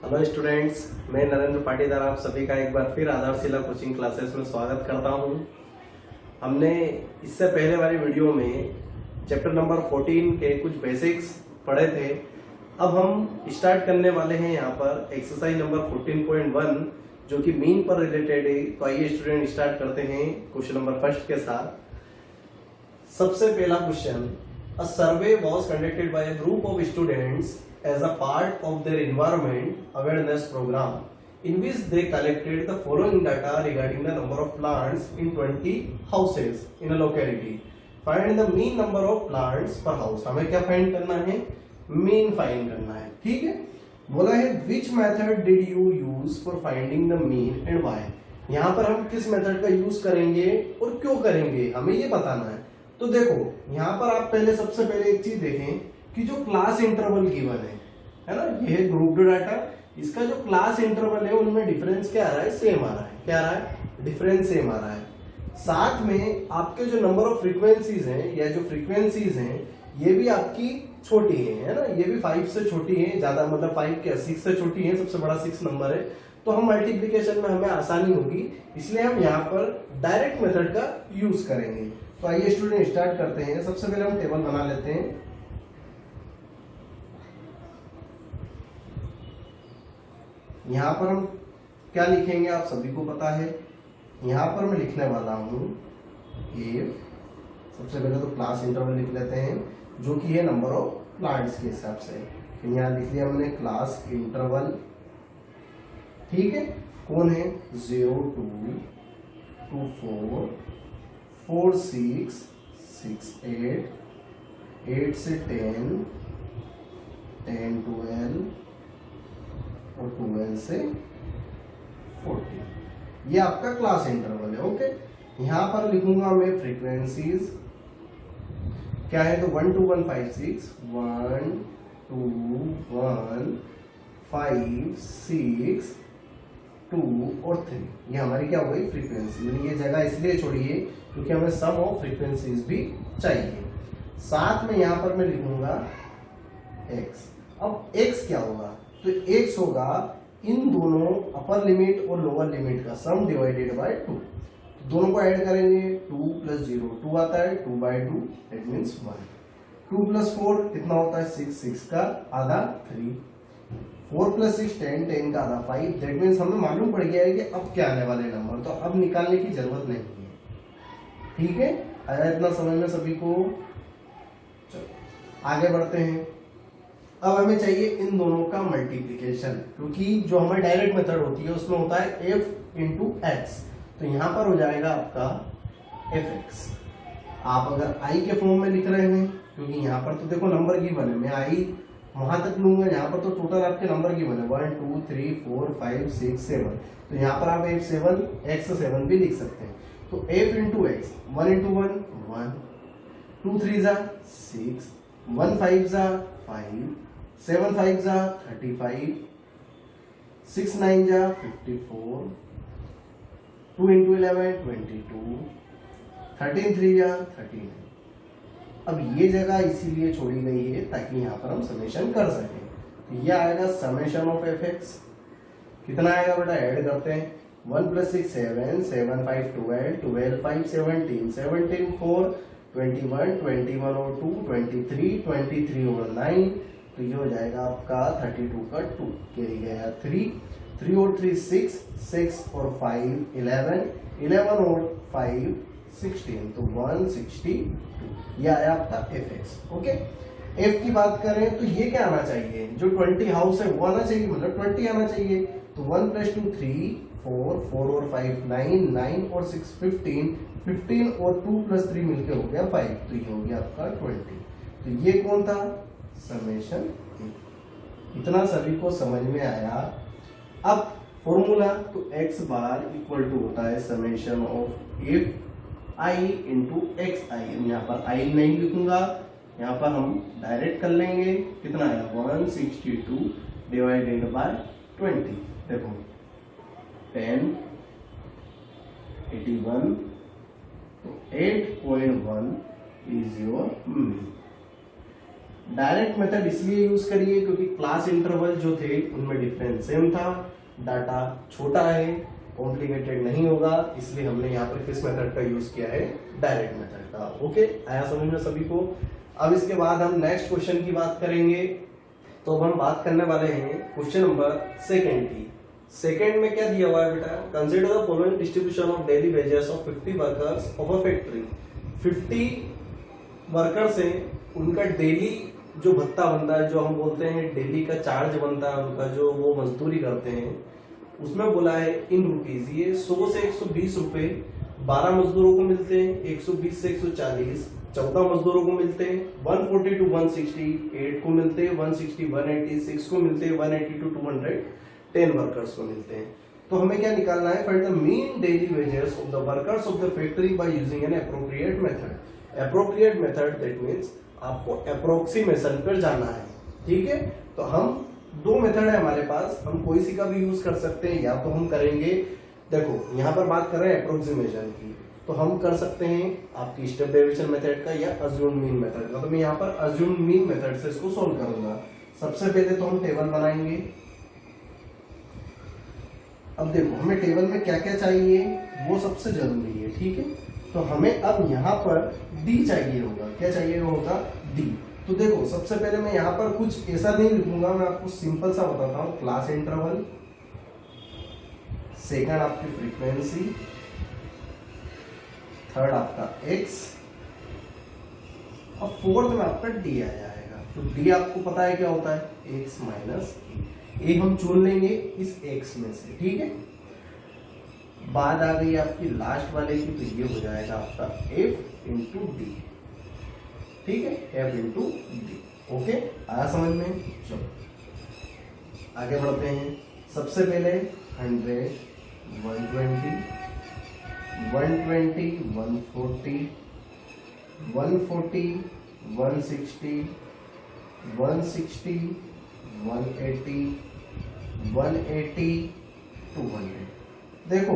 Hello students, मैं नरेंद्र पाटीदार आप सभी का एक बार फिर आधारशिला कोचिंग क्लासेस में स्वागत करता हूं। हमने इससे पहले वाली वीडियो में चैप्टर नंबर 14 के कुछ बेसिक्स पढ़े थे। अब हम स्टार्ट करने वाले हैं यहाँ पर एक्सरसाइज नंबर 14.1 जो कि मीन पर रिलेटेड है। तो आइए स्टूडेंट स्टार्ट करते हैं क्वेश्चन नंबर फर्स्ट के साथ। सबसे पहला question, a survey was conducted by a group of students as a part of their environment awareness program in which they collected the following data regarding the number of plants in 20 houses in a locality. Find the mean number of plants per house. हमें क्या find करना है? Mean find करना है। ठीक है, बोला है which method did you use for finding the mean and why. यहाँ पर हम किस मेथड का यूज करेंगे और क्यों करेंगे हमें ये बताना है। तो देखो यहाँ पर आप पहले सबसे पहले एक चीज देखें कि जो क्लास इंटरवल गिवन है ना, ये है ग्रुप डाटा। इसका जो क्लास इंटरवल है उनमें डिफरेंस क्या आ रहा है? सेम आ रहा है। क्या आ रहा है? डिफरेंस सेम आ रहा है। साथ में आपके जो नंबर ऑफ फ्रीक्वेंसीज हैं या जो फ्रीक्वेंसीज हैं ये भी आपकी छोटी है ना, ये भी 5 से छोटी है, ज्यादा मतलब 5 क्या 6 से छोटी है, सबसे बड़ा 6 नंबर है। तो हम मल्टीप्लीकेशन में हमें आसानी होगी, इसलिए हम यहाँ पर डायरेक्ट मेथड का यूज करेंगे। तो आइए स्टूडेंट स्टार्ट करते हैं। सबसे पहले हम टेबल बना लेते हैं। यहां पर हम क्या लिखेंगे आप सभी को पता है। यहां पर मैं लिखने वाला हूं इफ, सबसे पहले तो क्लास इंटरवल लिख लेते हैं जो कि है नंबर ऑफ प्लांट्स के हिसाब से। तो यहां लिख लिया हमने क्लास इंटरवल। ठीक है, कौन है? 0 2 2 4 4 6 6 8 8 से 10 10 12 और 12 से 14। ये आपका क्लास इंटरवल है। ओके, यहां पर लिखूंगा मैं फ्रीक्वेंसीज क्या है। तो 1 2 1 5 6 1 2 1 5 6 2 और 3। ये हमारी क्या हो गई? फ्रीक्वेंसी। मैंने ये जगह इसलिए छोड़ी है क्योंकि हमें सम ऑफ फ्रीक्वेंसीज भी चाहिए। साथ में यहां पर मैं लिखूंगा x। अब x क्या होगा? तो x होगा इन दोनों अपर लिमिट और लोअर लिमिट का सम डिवाइडेड बाय 2। दोनों को ऐड करेंगे 2 प्लस 0 2 आता है, 2 बाय 2 दैट मींस 1। 2 प्लस 4 कितना होता है? 6 6 का आधा 3। 4 प्लस 6 10 10 का आधा 5 दैट मींस हमें मालूम पड़ गया है कि अब क्या आने वाले नंबर, तो अब निकालने की जरूरत नहीं है। ठीक है, आया इतना समझ में सभी को? चलो आगे बढ़ते हैं। अब हमें चाहिए इन दोनों का मल्टीप्लिकेशन, क्योंकि जो हमारी डायरेक्ट मेथड होती है उसमें होता है f इंटू एक्स। तो यहां पर हो जाएगा आपका fx। आप अगर i के फॉर्म में लिख रहे हैं, क्योंकि यहाँ पर तो देखो नंबर गिवन है, मैं i वहां तक लूंगा, यहाँ पर तो टोटल आपके नंबर गिवन है 1 2 3 4 5 6 7। तो यहाँ पर आप f7 x7 भी लिख सकते हैं। तो f इंटू एक्स, 1 इंटू 1 1 2 3 जा 6 1 5 जा 5 7 5 जा 35 6 9 जा 54 2 इंटू 11 22 13 3 जा 39। अब ये जगह इसीलिए छोड़ी गई है ताकि यहाँ पर हम समेशन कर सकें। तो ये आएगा समेशन ऑफ एफ एक्स। कितना आएगा बेटा? ऐड करते हैं। 1 प्लस 6 7 7 5 12 12 5 17 17 4 21 21 और 2 23 23 और 9। तो ये हो जाएगा आपका 32 का 2 कैरी गया 3 और 3 6 6 और 5 11 11 और 5 16 तो 162। ये आया आपका एफ एक्स। ओके, एफ की बात करें तो ये क्या आना चाहिए? जो 20 हाउस है वो आना चाहिए, मतलब 20 आना चाहिए। तो 1 प्लस 2 3 4 4 और 5 9 9 और 6 15 15 और 2 प्लस 3 मिलके हो गया 5। तो ये हो गया आपका 20। तो ये कौन था? समेशन। इतना सभी को समझ में आया। अब फॉर्मूला तो x बार इक्वल टू होता है summation of f i into x i. यहाँ पर i नहीं लिखूंगा, यहाँ पर हम डायरेक्ट कर लेंगे। कितना है? 162 डिवाइडेड बाय 20। देखो 10 81 तो 8.1 is your mean. Direct method इसलिए यूज करिए क्योंकि क्लास इंटरवल जो थे उनमें डिफरेंस सेम था, डाटा छोटा है, कॉम्प्लिकेटेड नहीं होगा, इसलिए हमने यहाँ पर किस मेथड का यूज किया है, डायरेक्ट मेथड का। ओके, आया समझ में सभी को। अब इसके बाद हम नेक्स्ट क्वेश्चन की बात करेंगे। तो अब हम बात करने वाले हैं क्वेश्चन नंबर सेकंड की। सेकंड में क्या दिया हुआ है बेटा, consider the following distribution of daily wages of 50 workers of a factory. 50 workers हैं, उनका डेली जो भत्ता बनता है, जो हम बोलते हैं डेली का चार्ज बनता है उनका, जो वो मजदूरी करते हैं, उसमें बोला है इन रुपीज। ये 100 से 120 रुपए 12 मजदूरों को मिलते हैं, 120 से 140 14 मजदूरों को मिलते हैं, 140 टू 160 8 को मिलते हैं, 160 180 6 को मिलते हैं, 180 टू 210 वर्कर्स को मिलते हैं। तो हमें क्या निकालना है, find the mean daily wages of the workers of the factory by using N appropriate method. Appropriate method that means आपको अप्रोक्सीमेशन पर जाना है, ठीक है। तो हम दो मेथड है हमारे पास, हम कोई सी का भी यूज कर सकते हैं, या तो हम करेंगे, देखो यहाँ पर बात कर रहे हैं अप्रोक्सीमेशन की, तो हम कर सकते हैं आपकी स्टेप डेविएशन मेथड का या अज्यूम मीन मेथड का। तो मैं यहाँ पर अज्यूम मीन मेथड से इसको सोल्व करूंगा। सबसे पहले तो हम टेबल बनाएंगे। अब देखो हमें टेबल में क्या क्या चाहिए वो सबसे जरूरी है, ठीक है। तो हमें अब यहाँ पर डी चाहिए होगा, क्या चाहिए होगा, डी। तो देखो सबसे पहले मैं यहाँ पर कुछ ऐसा नहीं लिखूंगा, मैं आपको सिंपल सा बताता हूँ। क्लास इंटरवल, सेकंड आपकी फ्रीक्वेंसी, थर्ड आपका एक्स, और फोर्थ में आपका डी आ जाएगा। तो डी आपको पता है क्या होता है, एक्स माइनस ए हम चुन लेंगे इस एक्स में से, ठीक है। बाद आ गई आपकी लास्ट वाले की, तो ये हो जाएगा आपका एफ इंटू डी, ठीक है, एफ इंटू डी। ओके, आया समझ में। चलो आगे बढ़ते हैं। सबसे पहले 100 120 120 140 140 160 160 180 180 200। देखो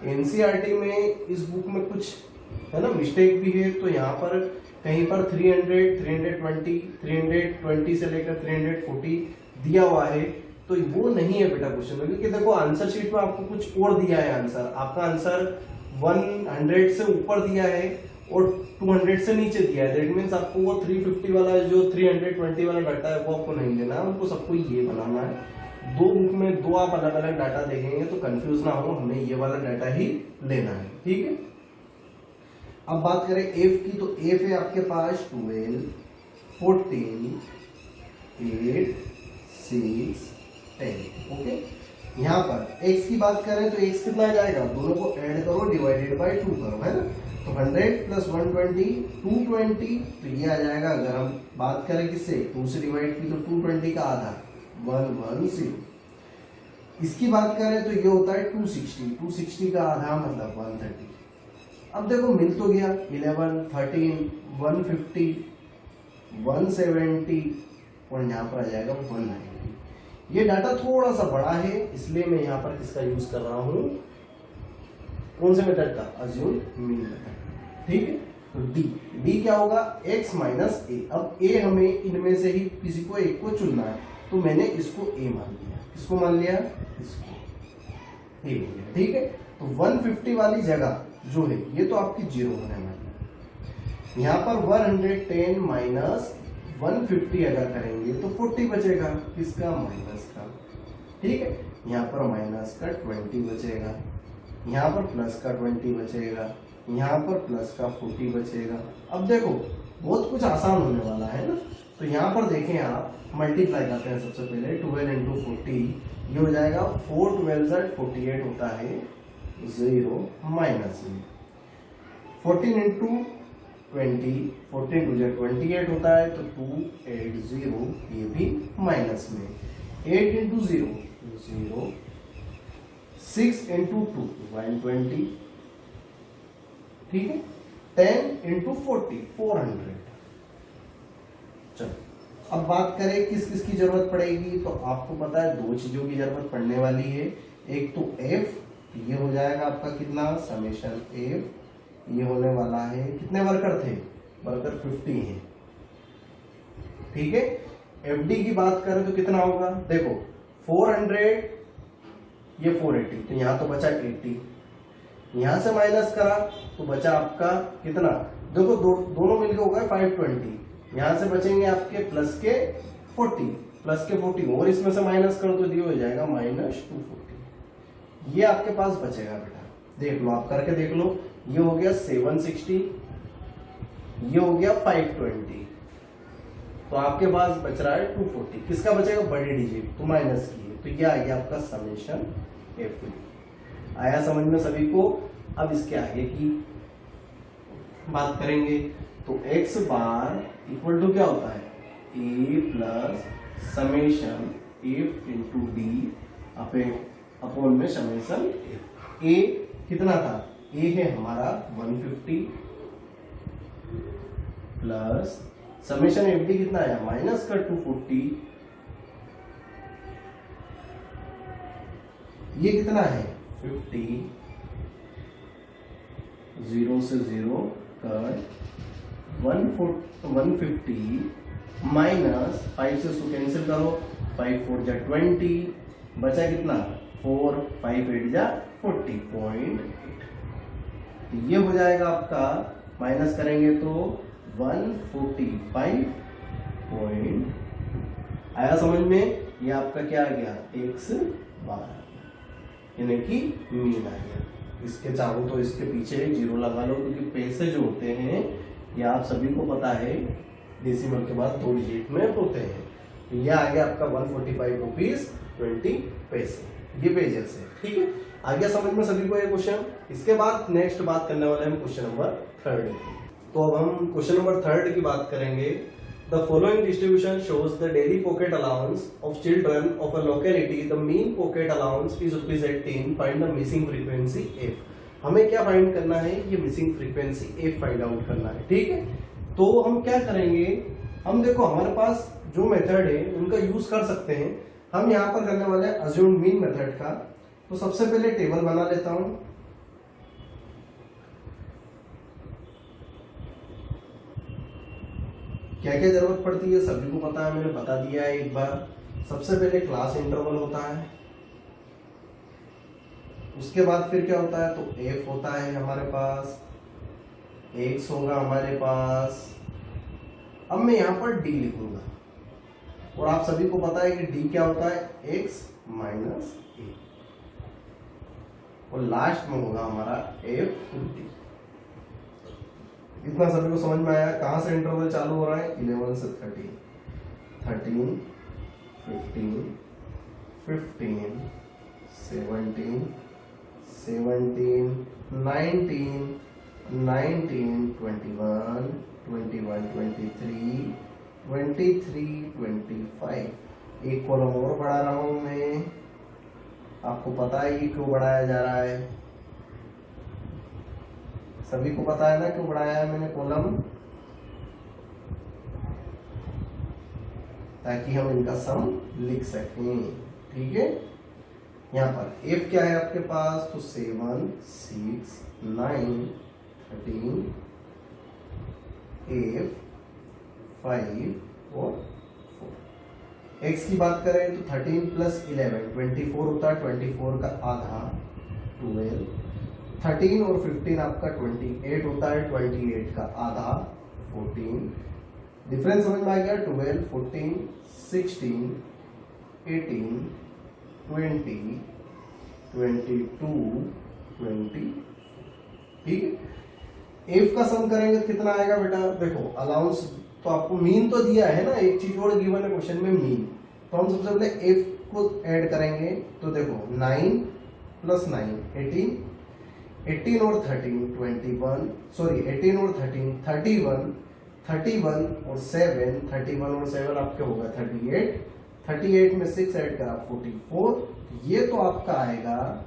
एनसीईआरटी में इस बुक में कुछ है ना मिस्टेक भी है, तो यहाँ पर कहीं पर 300 320 320 से लेकर 340 दिया हुआ है, तो वो नहीं है बेटा क्वेश्चन में, क्योंकि देखो आंसर शीट में आपको कुछ और दिया है आंसर। आपका आंसर 100 से ऊपर दिया है और 200 से नीचे दिया है। दैट मींस आपको वो 350 वाला जो 320 वाला डाटा है वो आपको नहीं लेना है, उनको सबको ये बनाना है। दो बुक में दो आप अलग अलग डाटा देखेंगे तो कंफ्यूज ना हो, हमें ये वाला डाटा ही लेना है, ठीक है। अब बात करें एफ की, तो एफ है आपके पास 12 14 8 6 10। ओके, यहाँ पर x की बात करें तो x कितना आ जाएगा, दोनों को ऐड करो, डिवाइडेड बाय 2 करो, है ना। तो 100 प्लस 120 220, तो ये आ जाएगा। अगर हम बात करें किससे, 2 से डिवाइड की, तो 220 का आधा 110। इसकी बात करें तो ये होता है 260 का आधा मतलब 130। अब देखो मिल तो गया 11 13 150 170 और यहाँ पर आ जाएगा 190। ये डाटा थोड़ा सा बड़ा है, इसलिए मैं यहाँ पर किसका यूज कर रहा हूँ, कौन से मेथड का, अज्यूम मीन मेथड, ठीक है। तो डी क्या होगा, x माइनस ए। अब a हमें इनमें से ही किसी को एक को चुनना है, तो मैंने इसको a मान लिया। किसको मान लिया, इसको a हो गया, ठीक है। तो 150 वाली जगह जो है ये तो आपकी 0 होने वाली है। यहाँ पर 110 माइनस 150 अगर करेंगे तो 40 बचेगा, किसका, माइनस का, ठीक है। यहाँ पर माइनस का 20 बचेगा, यहाँ पर प्लस का 20 बचेगा, यहाँ पर प्लस का 40 बचेगा। अब देखो बहुत कुछ आसान होने वाला है ना। तो यहाँ पर देखें आप, मल्टीप्लाई करते हैं सबसे पहले, 12 इंटू 40 ये हो जाएगा 4 12 48 होता है 0 माइनस में। 14 इंटू 20 14 टू 28 होता है, तो 280 ये भी माइनस में। 8 इंटू 0 0, 6 इंटू 2 120, ठीक है। 10 इंटू 40 400। चलो अब बात करें किस किस की जरूरत पड़ेगी, तो आपको पता है दो चीजों की जरूरत पड़ने वाली है। एक तो एफ, ये हो जाएगा आपका कितना, समेशन एफ, ये होने वाला है, कितने वर्कर थे, वर्कर 50 हैं, ठीक है। एफडी की बात करें तो कितना होगा, देखो 400 ये 480, तो यहां तो बचा 80, यहां से माइनस करा तो बचा आपका कितना, देखो दोनों मिलकर होगा 520, यहां से बचेंगे आपके प्लस के 40 और इसमें से माइनस करो तो ये हो जाएगा -240। ये आपके पास बचेगा बेटा, देख लो आप करके देख लो, ये हो गया 760, ये हो गया 520, तो आपके पास बच रहा है 240। किसका बचेगा, बड़े डिजिट, तो माइनस किए, तो ये आ गया आपका समेशन एफ। आया समझ में सभी को। अब इसके आगे की बात करेंगे तो x बार इक्वल टू क्या होता है, a plus summation F into D upon में समेशन एफ। a कितना था, a है हमारा 150 प्लस समेशन एफ डी कितना आया, माइनस का 240, ये कितना है 50, 0 से 0 कर 150 माइनस 5 से उसको कैंसिल करो, 5 4 जा 20, बचा कितना 4, 5 8 जा 40.8, ये हो जाएगा आपका, माइनस करेंगे तो 145 पॉइंट, आया समझ में। ये आपका क्या आ गया, x बार, यानी कि मीन आ गया। इसके चाहो तो इसके पीछे जीरो लगा लो, क्योंकि पैसे जो होते हैं ये आप सभी को पता है डेसिमल के बाद 2 डिजिट में होते हैं। तो ये आ गया आपका 145 रुपीज 20 पैसे, ये पेजेस है, ठीक है। आ गया समझ में सभी को ये क्वेश्चन। इसके बाद नेक्स्ट बात करने वाले हम क्वेश्चन नंबर 3 की। तो अब हम क्वेश्चन नंबर 3 की बात करेंगे। The following distribution shows the daily pocket allowance of children of a locality. The mean pocket allowance is ₹18. Find the missing frequency f. हमें क्या फाइंड करना है, ये missing frequency f find out करना है, ठीक है। तो हम क्या करेंगे, हम देखो हमारे पास जो मेथड है उनका यूज कर सकते हैं। हम यहाँ पर करने वाले हैं अज्यूम मीन मेथड का। तो सबसे पहले टेबल बना लेता हूं। क्या क्या जरूरत पड़ती है सभी को पता है, मैंने बता दिया है एक बार। सबसे पहले क्लास इंटरवल होता है, उसके बाद फिर क्या होता है, तो f होता है हमारे पास, x होगा हमारे पास। अब मैं यहां पर d लिखूंगा, और आप सभी को पता है कि d क्या होता है, x माइनस a, और लास्ट में होगा हमारा f d। इतना सभी को समझ में आया। कहां से इंटरवल चालू हो रहा है, 11 से 13, 13, 15, 15, 17, 17, 19, 19, 21, 21, 23, 23, 25। एक कॉलम और बढ़ा रहा हूं मैं, आपको पता है ये क्यों बढ़ाया जा रहा है, सभी को पता है ना क्यों बढ़ाया है मैंने कॉलम, ताकि हम इनका सम लिख सकें, ठीक है। यहाँ पर f क्या है आपके पास, तो 7, 6, 9, 13, f 5 और 4। x की बात करें तो 13 प्लस 11 24 होता है, 24 का आधा 12, 13 और 15 आपका 28 होता है, 28 का आधा 14। डिफरेंस समझ में आ गया, 12, 14, 16, 18, 20, 22, 20, ठीक है। f का सम करेंगे कितना आएगा बेटा, देखो अलाउंस तो आपको मीन तो दिया है ना, एक चीज और गिवन है क्वेश्चन में मीन, तो हम सबसे पहले f को ऐड करेंगे। तो देखो 9 प्लस 9 18, 18 और 13 21, सॉरी 18 और 13 31, 31 और 7, 31 और 7 आपके होगा 38, 38 में 6 ऐड करा 44, ये तो आपका आएगा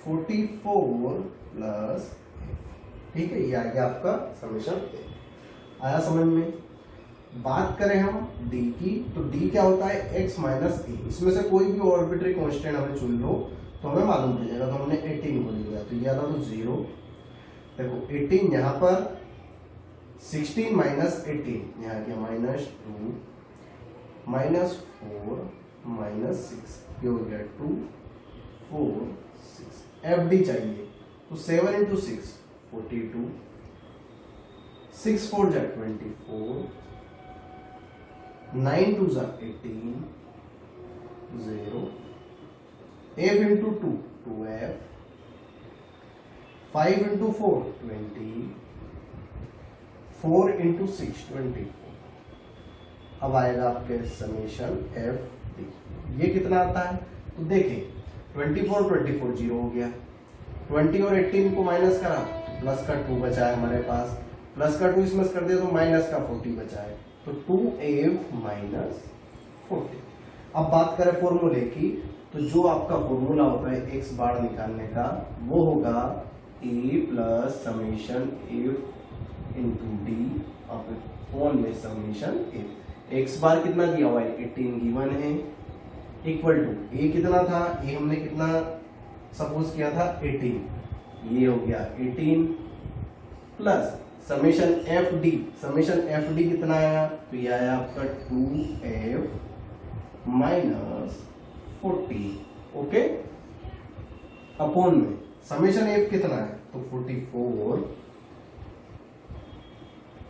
44 प्लस, ठीक है, ये आ गया आपका समेशन। आया समझ में। बात करें हम d की, तो d क्या होता है, x माइनस a, इसमें से कोई भी ऑर्बिट्री कांस्टेंट हमें चुन लो तो हमें मालूम पड़ जाएगा। तो हमने 18 को लिया, तो ये आता तो 0, देखो 18 यहाँ पर 16 माइनस 18, यहाँ गया -2 -4 -6, ये हो गया 2 4 6। FD चाहिए तो 7 इंटू 6 42, 6 4 जा 24, 9 2 जा 18, 0, F into 2 2F, 5 into 4 20, 4 into 6 24। अब आएगा आपके समेशन FD। ये कितना आता है तो देखिए 24 24 जीरो हो गया, 20 और 18 को माइनस करा तो प्लस का 2 बचा है हमारे पास, प्लस का 2 इसमें कर दिया तो माइनस का 40 बचा है, तो 2F माइनस 40। अब बात करें फॉर्मूले की, तो जो आपका फॉर्मूला होता है x बार निकालने का वो होगा a plus summation f into D upon में समेशन f। x बार कितना दिया हुआ है 18 गिवन है, इक्वल टू a कितना था, a हमने कितना सपोज किया था 18, ये हो गया 18 प्लस समेशन एफ डी कितना आया तो ये आया आपका 2F माइनस 40, ओके, अपॉन में समेशन एफ कितना है तो 44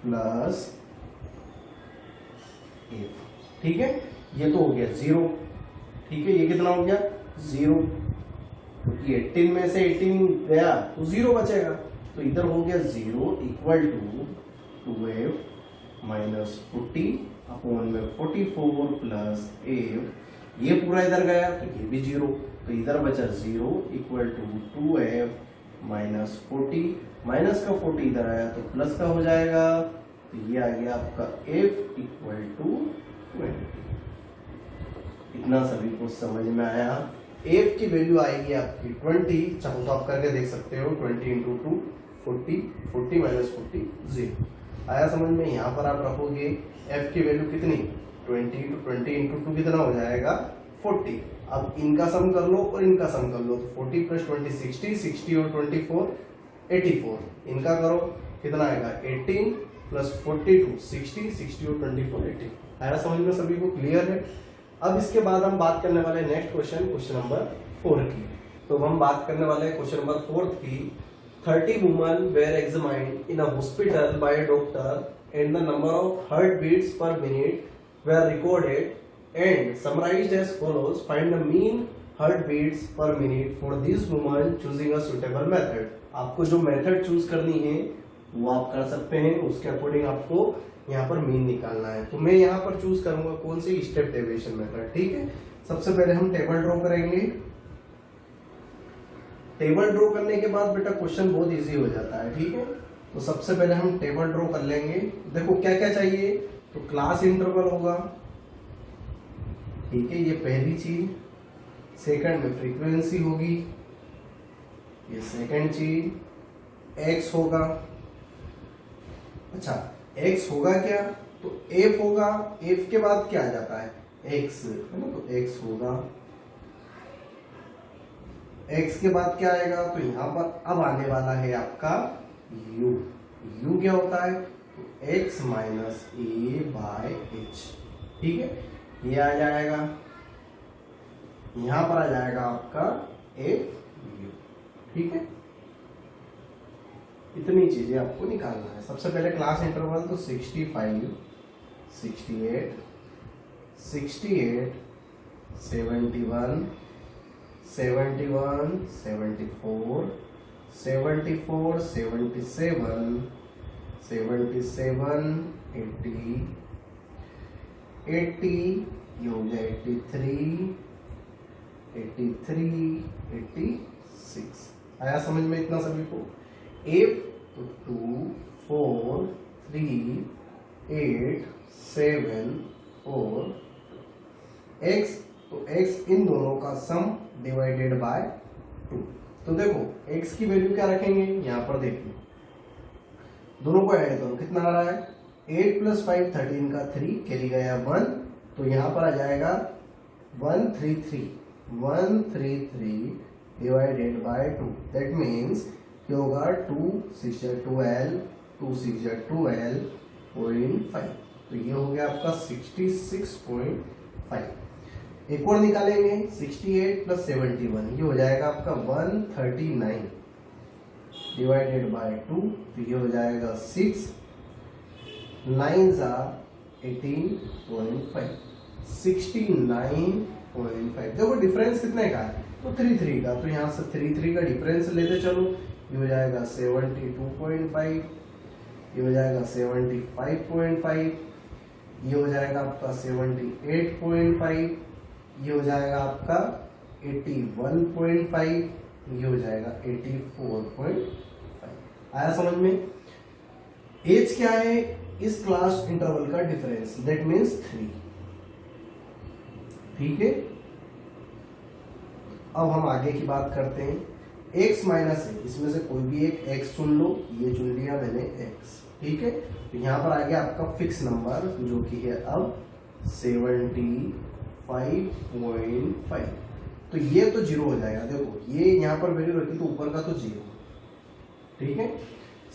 प्लस एफ, ठीक है, ये तो हो गया 0, ठीक है, ये कितना हो गया 0, क्योंकि 18 में से 18 गया तो 0 बचेगा, तो इधर हो गया 0 equal to 2F minus 40 upon में 44 प्लस एफ, ये पूरा इधर गया तो ये भी 0, तो इधर बचा 0 equal to 2F minus 40, minus का 40 इधर आया तो प्लस का हो जाएगा, तो ये आ गया आपका F इक्वल टू 20। इतना सभी को समझ में आया। F की वैल्यू आएगी आपकी 20, चाहो तो आप करके देख सकते हो, 20 इंटू 2 40, 40 माइनस 40 0 आया समझ में। यहाँ पर आप रखोगे F की वैल्यू कितनी 20 इंटू 2 कितना हो जाएगा 40। अब इनका सम कर लो और इनका सम कर लो, तो 40 प्लस 20 60, 60 और 24 84, इनका करो कितना आएगा 18 प्लस 42 60, 60 और 24 80। आया समझ में सभी को, क्लियर है। अब इसके बाद हम बात करने वाले नेक्स्ट क्वेश्चन नंबर 4 की। तो हम बात करने वाले क्वेश्चन नंबर 4 की। 30 women were examined in a hospital by a doctor and the number of heartbeats per minute were recorded and summarized as follows. Find the mean heartbeats per minute for this woman choosing a suitable method. आपको जो method choose करनी है वो आप कर सकते हैं, उसके अकॉर्डिंग आपको यहाँ पर मीन निकालना है। तो मैं यहाँ पर चूज करूंगा कौन सी स्टेप डेविएशन मेथड, ठीक है। सबसे पहले हम टेबल ड्रॉ करेंगे। टेबल ड्रॉ करने के बाद बेटा क्वेश्चन बहुत इजी हो जाता है, ठीक है। तो सबसे पहले हम टेबल ड्रॉ कर लेंगे। देखो क्या क्या चाहिए, तो क्लास इंटरवल होगा, ठीक है, ये पहली चीज। सेकंड में फ्रीक्वेंसी होगी, ये सेकंड चीज। एक्स होगा, अच्छा एक्स होगा क्या, तो एफ होगा। एफ के बाद क्या आ जाता है एक्स, है ना, तो एक्स होगा। एक्स के बाद क्या आएगा, तो यहां पर अब आने वाला है आपका यू। यू क्या होता है, तो x minus A by H, ठीक है, ये आ जाएगा। यहां पर आ जाएगा आपका एफ यू, ठीक है। इतनी चीजें आपको निकालना है। सबसे पहले क्लास इंटरवल, तो 65 68 68 71 71 74 74 77 77 80 80, ये हो गया 83 83 86। आया समझ में इतना सभी को। एफ तो 2 4 3 8 7 4, एक्स तो x इन दोनों का सम डिवाइडेड बाय 2। तो देखो x की वैल्यू क्या रखेंगे, यहाँ पर देखिए दोनों को ऐड करो, कितना आ रहा है 8 प्लस 5 13 का 3 कैरी गया 1, तो यहाँ पर आ जाएगा 133 133 डिवाइडेड बाय 2। दैट मीन्स ये होगा 2 6 12 2 6 जा 12.5, तो ये हो गया आपका 66.5। एक और निकालेंगे 68 प्लस 71, ये हो जाएगा आपका 139 डिवाइडेड बाय 2, तो ये हो जाएगा 6 9 जा 18.5, 69.5। देखो डिफरेंस कितने का है, तो 3 3 का, तो यहाँ से 3 3 का डिफरेंस लेते चलो, ये हो जाएगा 72.5, ये हो जाएगा 75.5, ये हो जाएगा आपका 78.5, ये हो जाएगा आपका 81.5, ये हो जाएगा 84.5। आया समझ में? एज क्या है? इस क्लास इंटरवल का डिफरेंस, दैट मीन्स 3। ठीक है, अब हम आगे की बात करते हैं। x माइनस ए, इसमें से कोई भी एक x चुन लो, ये चुन लिया मैंने x। ठीक है, तो यहां पर आ गया आपका फिक्स नंबर जो कि है अब 75.5। तो ये तो 0 हो जाएगा। देखो ये यहां पर वैल्यू रखी तो ऊपर का तो 0। ठीक है,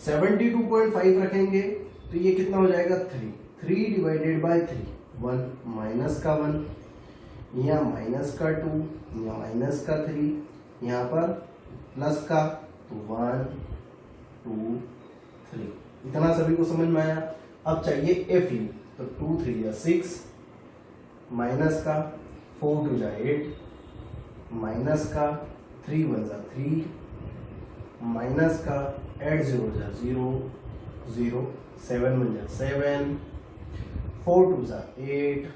72.5 रखेंगे तो ये कितना हो जाएगा 3 डिवाइडेड बाय 3, 1 माइनस का 1, यहाँ माइनस का 2, यहाँ माइनस का 3, यहाँ पर प्लस का, तो 1 2 3। इतना सभी को समझ में आया? अब चाहिए एफ यू, तो 2 3 या 6, माइनस का 4 2 जा 8, माइनस का 3 1 जा 3, माइनस का 8 0 जा 0 0, 7 1 जा 7, 4 2 जा 8,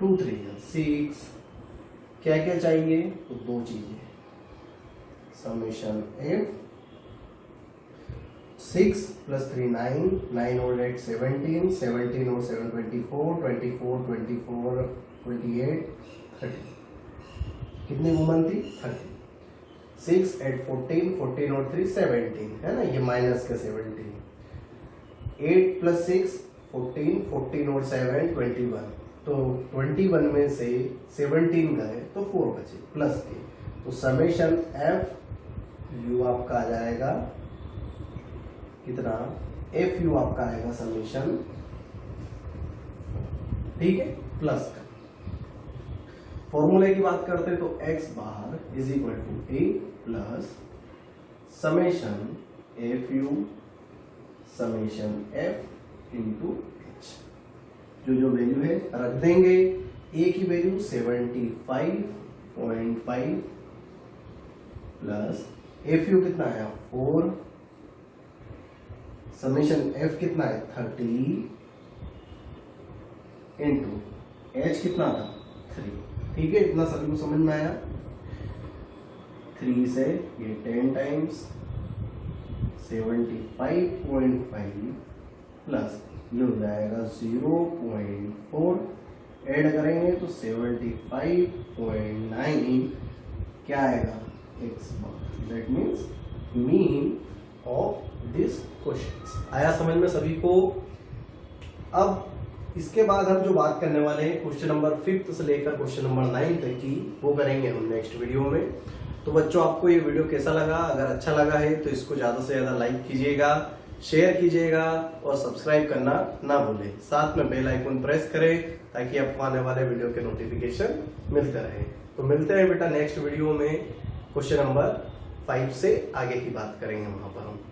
2 3 जा 6। क्या क्या चाहिए? तो 2 चीजें, समेशन एफ 6 प्लस 3 9, 9 और 8 17, 17 और 7 24, 24 24 28 30। कितनी वुमन थी? 30। 6 8 14, 14 और 3 17, है ना, ये माइनस का 17। 8 प्लस 6 14, 14 और 7 21, तो 21 में से 17 गए तो 4 बचे प्लस के, तो समेशन एफ यू आपका आ जाएगा कितना? एफ यू आपका आएगा समेशन, ठीक है, प्लस का। फॉर्मूले की बात करते तो X bar is equal to A plus summation F U summation F into H. जो वैल्यू है रख देंगे। ए की वैल्यू 75.5 प्लस एफ यू कितना है 4, समेशन एफ कितना है 30 इंटू एच कितना था 3। ठीक है, इतना सभी को समझ में आया? 3 से ये 10 टाइम्स 75.5 प्लस ये हो जाएगा 0.4, ऐड करेंगे तो 75.9 क्या आएगा x bar, that means mean of this question. आया समझ में सभी को? अब इसके बाद हम जो बात करने वाले हैं क्वेश्चन नंबर 5 से लेकर क्वेश्चन नंबर 9 तक की, वो करेंगे हम नेक्स्ट वीडियो में। तो बच्चों आपको ये वीडियो कैसा लगा? अगर अच्छा लगा है तो इसको ज्यादा से ज्यादा लाइक कीजिएगा, शेयर कीजिएगा और सब्सक्राइब करना ना भूलें। साथ में बेल आइकन प्रेस करें ताकि आपको आने वाले वीडियो के नोटिफिकेशन मिलते रहे। तो मिलते हैं बेटा नेक्स्ट वीडियो में, क्वेश्चन नंबर 5 से आगे की बात करेंगे वहां पर हम।